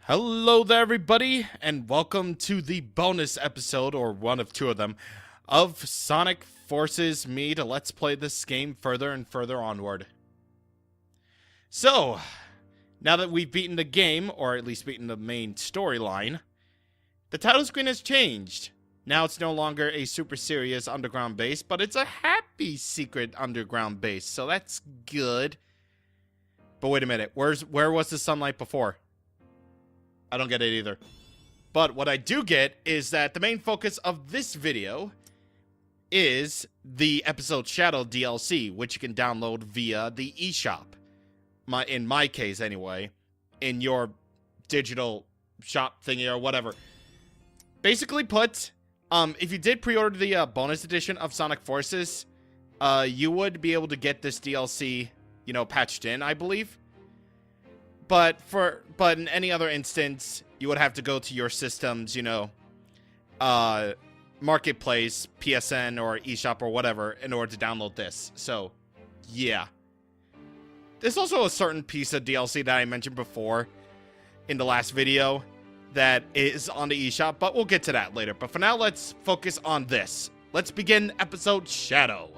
Hello there, everybody, and welcome to the bonus episode, or one of two of them, of Sonic forces me to let's play this game further and further onward. So, now that we've beaten the game, or at least beaten the main storyline, the title screen has changed. Now it's no longer a super serious underground base, but it's a happy secret underground base, so that's good. But wait a minute, where was the sunlight before? I don't get it either. But what I do get is that the main focus of this video is the episode Shadow DLC, which you can download via the eShop. In my case, anyway. In your digital shop thingy or whatever. Basically put, if you did pre-order the bonus edition of Sonic Forces, you would be able to get this DLC, patched in, I believe. But in any other instance, you would have to go to your system's, marketplace, PSN, or eShop, or whatever, in order to download this. So, yeah. There's also a certain piece of DLC that I mentioned before in the last video that is on the eShop, but we'll get to that later. But for now, let's focus on this. Let's begin episode Shadow.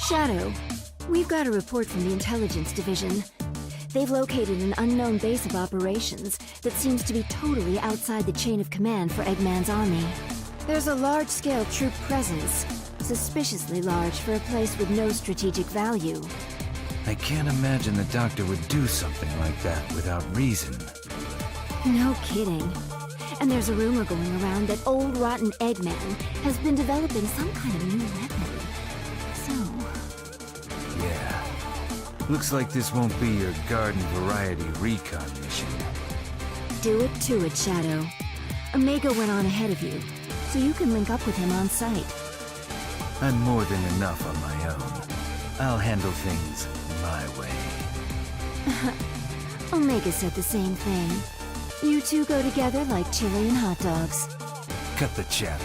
Shadow, we've got a report from the Intelligence Division. They've located an unknown base of operations that seems to be totally outside the chain of command for Eggman's army. There's a large-scale troop presence, suspiciously large for a place with no strategic value. I can't imagine the Doctor would do something like that without reason. No kidding. And there's a rumor going around that old rotten Eggman has been developing some kind of new weapon. Yeah. Looks like this won't be your garden variety recon mission. Do it to it, Shadow. Omega went on ahead of you, so you can link up with him on site. I'm more than enough on my own. I'll handle things my way. Omega said the same thing. You two go together like chili and hot dogs. Cut the chatter.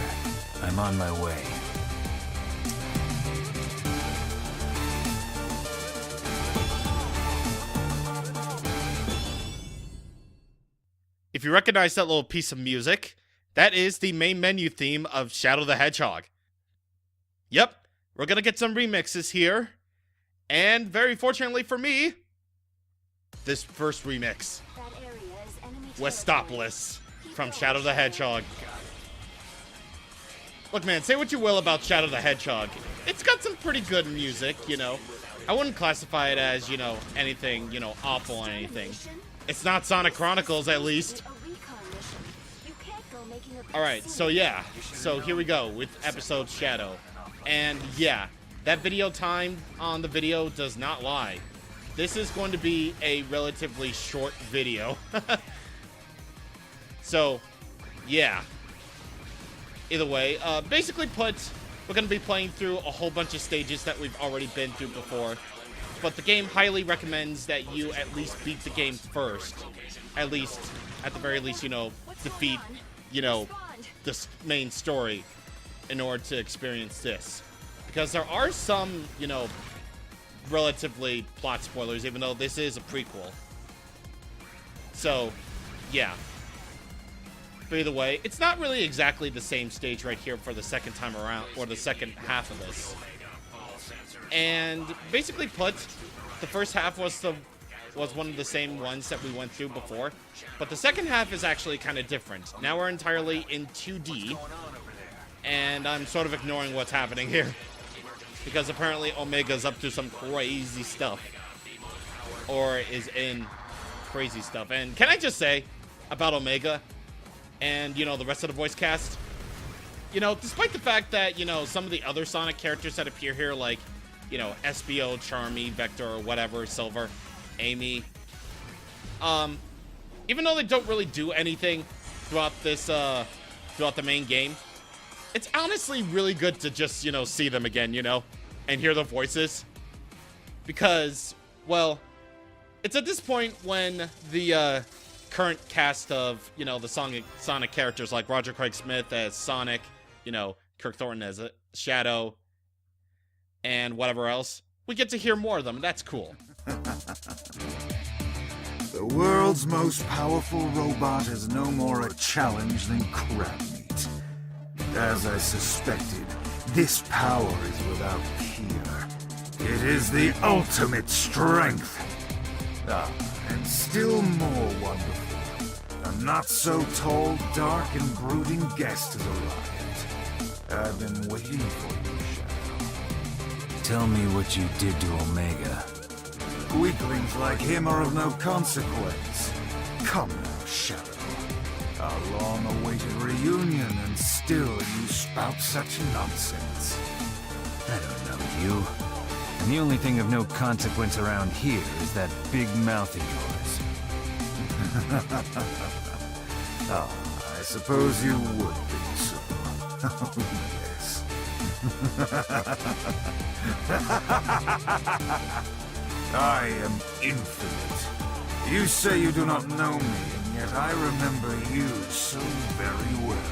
I'm on my way. If you recognize that little piece of music, that is the main menu theme of Shadow the Hedgehog. Yep, we're gonna get some remixes here. And very fortunately for me, this first remix, Westopolis from Shadow the Hedgehog. Look, man, say what you will about Shadow the Hedgehog. It's got some pretty good music, I wouldn't classify it as, anything, awful or anything. It's not Sonic Chronicles, at least. Alright, so yeah. So here we go with episode Shadow. And yeah, that video time on the video does not lie. This is going to be a relatively short video. So, yeah. Either way, basically put, we're going to be playing through a whole bunch of stages that we've already been through before. But the game highly recommends that you at least beat the game first. At the very least, defeat, the main story in order to experience this. Because there are some, relatively plot spoilers, even though this is a prequel. So, yeah. But either way, it's not really exactly the same stage right here for the second time around, or the second half of this. And basically put, the first half was one of the same ones that we went through before, but the second half is actually kind of different. Now we're entirely in 2D, and I'm sort of ignoring what's happening here, because apparently Omega's up to some crazy stuff, or is in crazy stuff. And can I just say about Omega and, the rest of the voice cast, despite the fact that, some of the other Sonic characters that appear here, like, SBO, Charmy, Vector, or whatever, Silver, Amy. Even though they don't really do anything throughout this, throughout the main game, it's honestly really good to just, see them again, and hear their voices. Because, well, it's at this point when the, current cast of, the Sonic characters, like Roger Craig Smith as Sonic, you know, Kirk Thornton as a Shadow, and whatever else. We get to hear more of them, and that's cool. The world's most powerful robot is no more a challenge than crab meat. As I suspected, this power is without peer. It is the ultimate strength. Ah, and still more wonderful. A not-so-tall, dark, and brooding guest has arrived. I've been waiting for you, Shadow. Tell me what you did to Omega. Weaklings like him are of no consequence. Come now, Shadow. Our long-awaited reunion, and still you spout such nonsense. I don't know you. And the only thing of no consequence around here is that big mouth of yours. Oh, I suppose you would think so. Oh, yes. I am infinite. You say you do not know me, and yet I remember you so very well.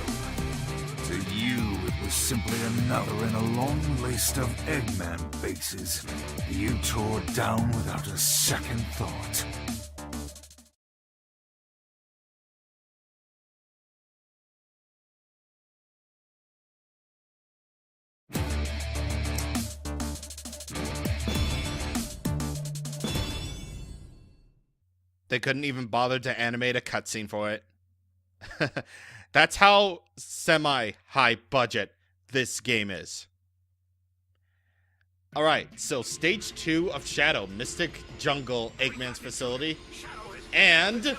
To you, it was simply another in a long list of Eggman bases you tore down without a second thought. They couldn't even bother to animate a cutscene for it. That's how semi-high budget this game is. Alright, so stage 2 of Shadow, Mystic Jungle, Eggman's facility. And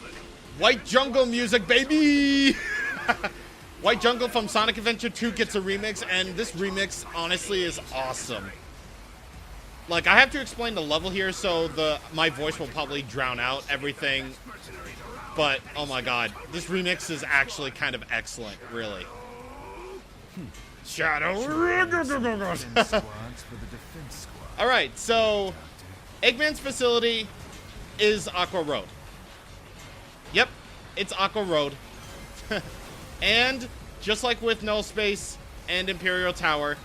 White Jungle music, baby! White Jungle from Sonic Adventure 2 gets a remix, and this remix, honestly, is awesome. Like, I have to explain the level here, so my voice will probably drown out everything. But, oh my god, this remix is actually kind of excellent, really. Shadow. Alright, so Eggman's facility is Aqua Road. Yep, it's Aqua Road. And, just like with Null Space and Imperial Tower,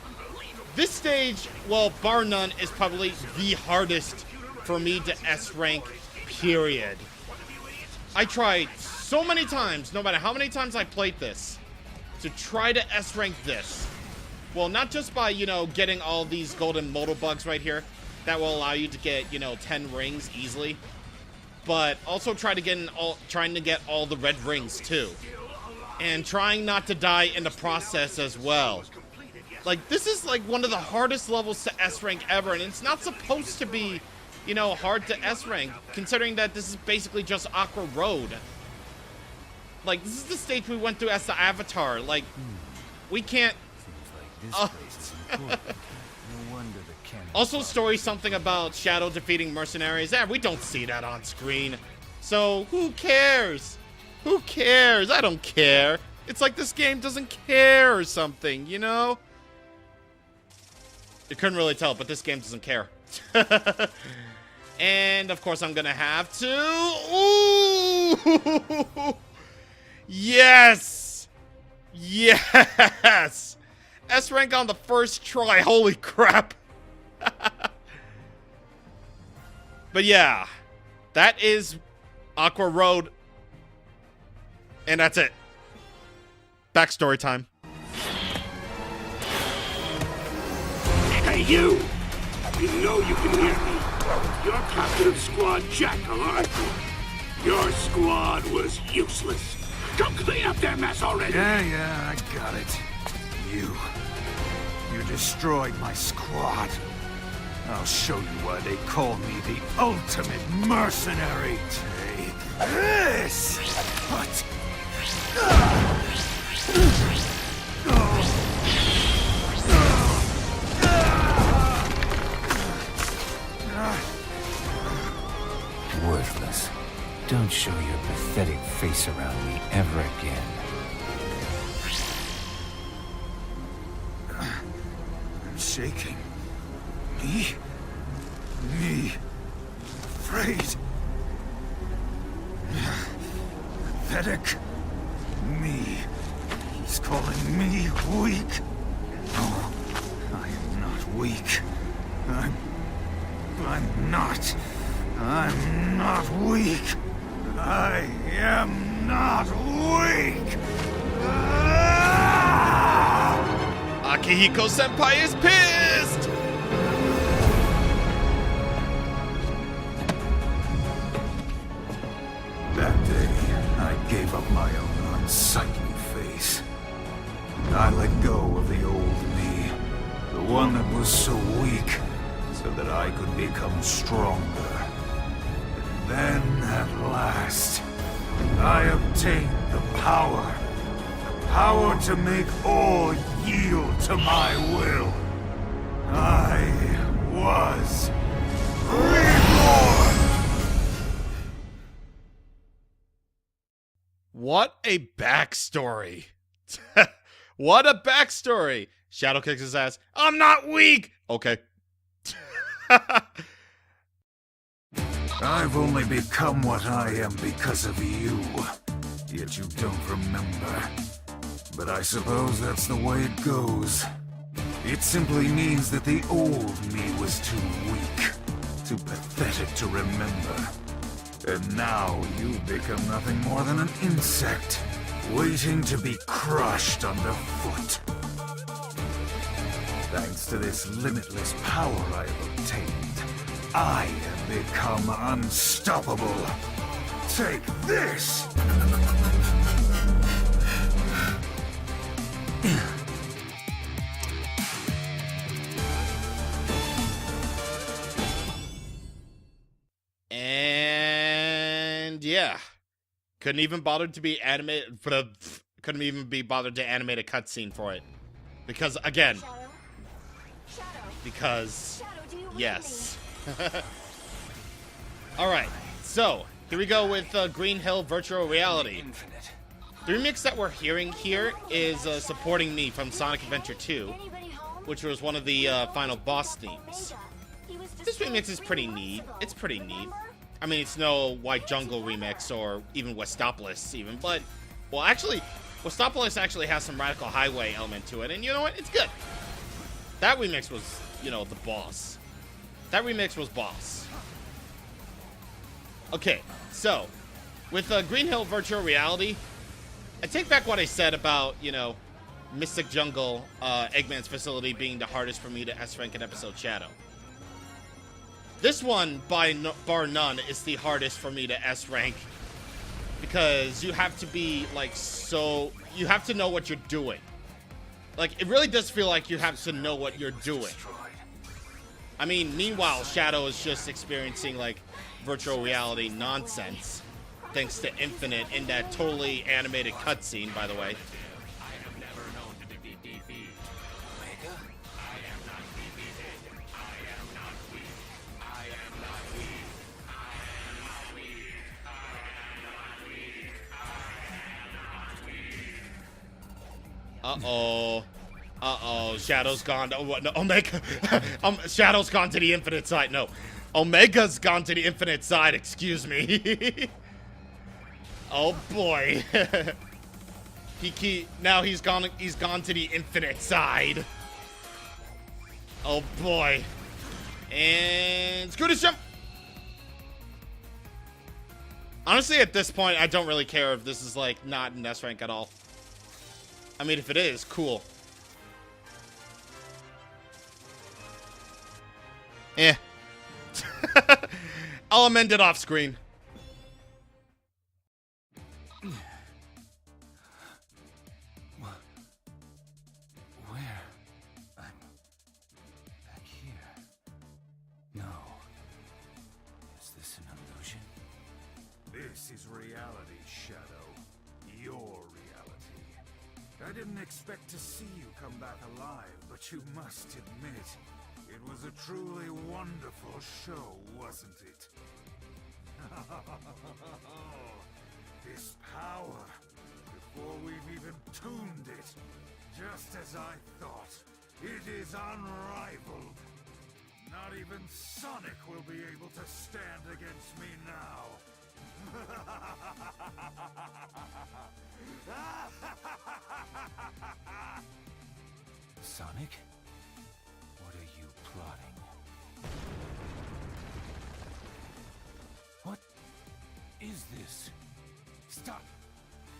this stage, well, bar none, is probably the hardest for me to S-rank, period. I tried so many times, no matter how many times I played this, to try to S-rank this. Well, not just by, you know, getting all these golden modal bugs right here that will allow you to get, you know, 10 rings easily, but also trying to get all the red rings too. And trying not to die in the process as well. Like, this is, like, one of the hardest levels to S-rank ever, and it's not supposed to be, you know, hard to S-rank, considering that this is basically just Aqua Road. Like, this is the stage we went through as the Avatar. Like, we can't... Also, story something about Shadow defeating mercenaries. Yeah, we don't see that on screen. So, who cares? Who cares? I don't care. It's like this game doesn't care or something, you know? You couldn't really tell, but this game doesn't care. And, of course, I'm gonna have to... Ooh! Yes! Yes! S-rank on the first try. Holy crap. But yeah, that is Aqua Road. And that's it. Backstory time. Hey, you! You know you can hear me. You're captain of Squad Jackal, aren't you? Your squad was useless. Go clean up their mess already! Yeah, I got it. You destroyed my squad. I'll show you why they call me the ultimate mercenary. Take this! What? Worthless. Don't show your pathetic face around me ever again. I'm shaking. Me. Afraid. Pathetic. Me. He's calling me weak? No, I am not weak. I'm not. I'm not weak. I am not weak. Akihiko-senpai is pissed! That day, I gave up my own unsightly face. I let go of the old me, the one that was so weak, so that I could become stronger. And then, at last, I obtained the power. The power to make all yield to my will. I was reborn! What a backstory. What a backstory. Shadow kicks his ass. I'm not weak. Okay. I've only become what I am because of you. Yet you don't remember. But I suppose that's the way it goes. It simply means that the old me was too weak, too pathetic to remember. And now you've become nothing more than an insect, waiting to be crushed underfoot. Thanks to this limitless power I have obtained, I have become unstoppable. Take this! And yeah, couldn't even bother to be animated. Couldn't even be bothered to animate a cutscene for it, because again, because yes. All right, so here we go with Green Hill Virtual Reality. The remix that we're hearing here is Supporting Me from Sonic Adventure 2, which was one of the final boss themes. This remix is pretty neat. It's pretty neat. I mean, it's no White Jungle remix or even Westopolis even, but, well, actually, Westopolis actually has some Radical Highway element to it, and you know what? It's good. That remix was, you know, the boss. That remix was boss. Okay, so, with Green Hill Virtual Reality, I take back what I said about, you know, Mystic Jungle, Eggman's facility being the hardest for me to S-rank in episode Shadow. This one, bar none, is the hardest for me to S-rank. Because you have to be, like, so... You have to know what you're doing. Like, it really does feel like you have to know what you're doing. I mean, meanwhile, Shadow is just experiencing, like, virtual reality nonsense. Thanks to Infinite in that totally animated cutscene, by the way. Uh-oh. Uh-oh. Shadow's gone to... What? No, Omega... Shadow's gone to the Infinite side. No. Omega's gone to the Infinite side. Excuse me. Oh, boy. Now he's gone to the Infinite side. Oh, boy. And... Screw this jump! Honestly, at this point, I don't really care if this is, like, not an S rank at all. I mean, if it is, cool. Eh. I'll amend it off screen. Where? I'm back here. No. Is this an illusion? This is reality, Shadow. Your reality. I didn't expect to see you come back alive, but you must admit, it was a truly wonderful show, wasn't it? This power, before we've even tuned it, just as I thought, it is unrivaled. Not even Sonic will be able to stand against me now. Sonic? What are you plotting? What is this? Stop!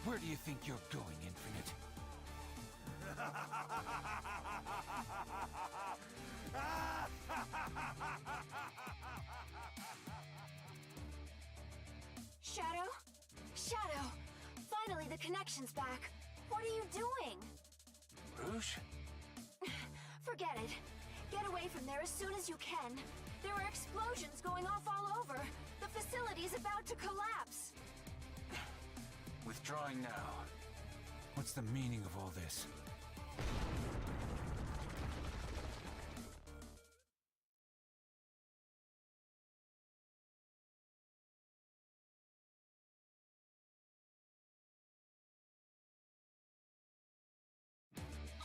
Where do you think you're going, Infinite? Shadow? Shadow! Finally, the connection's back. What are you doing? Rouge? Forget it. Get away from there as soon as you can. There are explosions going off all over. The facility's about to collapse. Withdrawing now. What's the meaning of all this?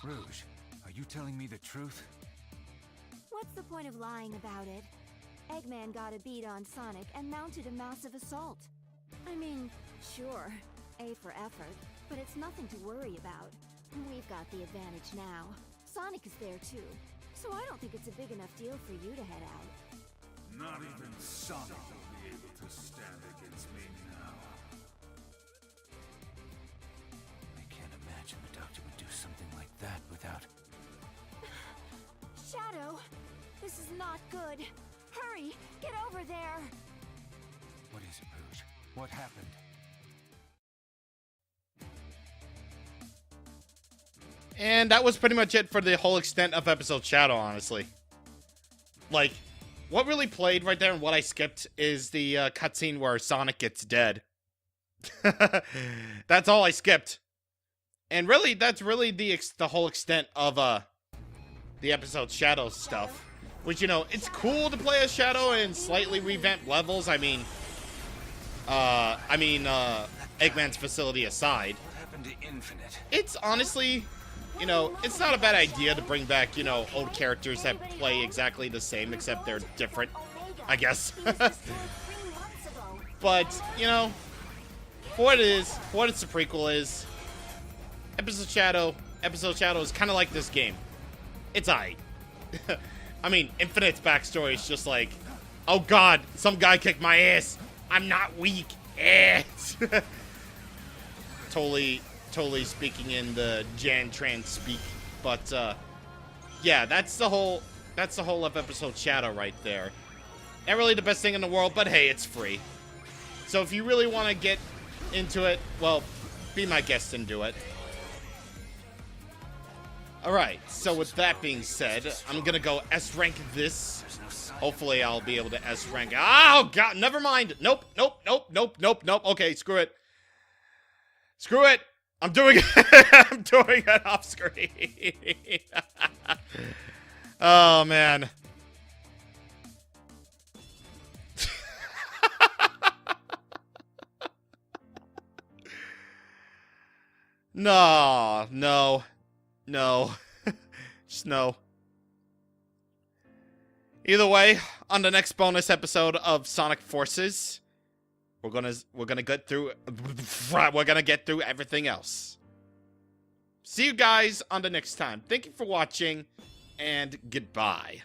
Rouge, are you telling me the truth? What's the point of lying about it? Eggman got a beat on Sonic and mounted a massive assault. I mean, sure, A for effort, but it's nothing to worry about. We've got the advantage now. Sonic is there too, so I don't think it's a big enough deal for you to head out. Not even Sonic will be able to stand against me now. I can't imagine the Doctor would do something like that without... Shadow, this is not good. Hurry, get over there. What is it, Rouge? What happened? And that was pretty much it for the whole extent of episode Shadow, honestly. Like, what really played right there and what I skipped is the cutscene where Sonic gets dead. That's all I skipped. And really, that's really the whole extent of the episode Shadow stuff. Which, you know, it's cool to play as Shadow and slightly revamp levels. I mean, Eggman's facility aside. What happened to Infinite? It's honestly, you know, it's not a bad idea to bring back, you know, old characters that play exactly the same, except they're different, I guess. But, you know, for what it is, for what its a prequel is, Episode Shadow is kind of like this game. It's aight. I mean, Infinite's backstory is just like, oh god, some guy kicked my ass. I'm not weak. Totally speaking in the Jan Tran speak. But, yeah, that's the whole of episode Shadow right there. Not really the best thing in the world, but hey, it's free. So if you really want to get into it, well, be my guest and do it. Alright, so with that being said, I'm gonna go S-rank this. Hopefully I'll be able to S-rank. Oh, God, never mind. Nope. Okay, screw it. Screw it. I'm doing it. I'm doing it off screen. Oh, man. No. Just no. Either way, on the next bonus episode of Sonic Forces, we're gonna get through everything else. See you guys on the next time. Thank you for watching, and goodbye.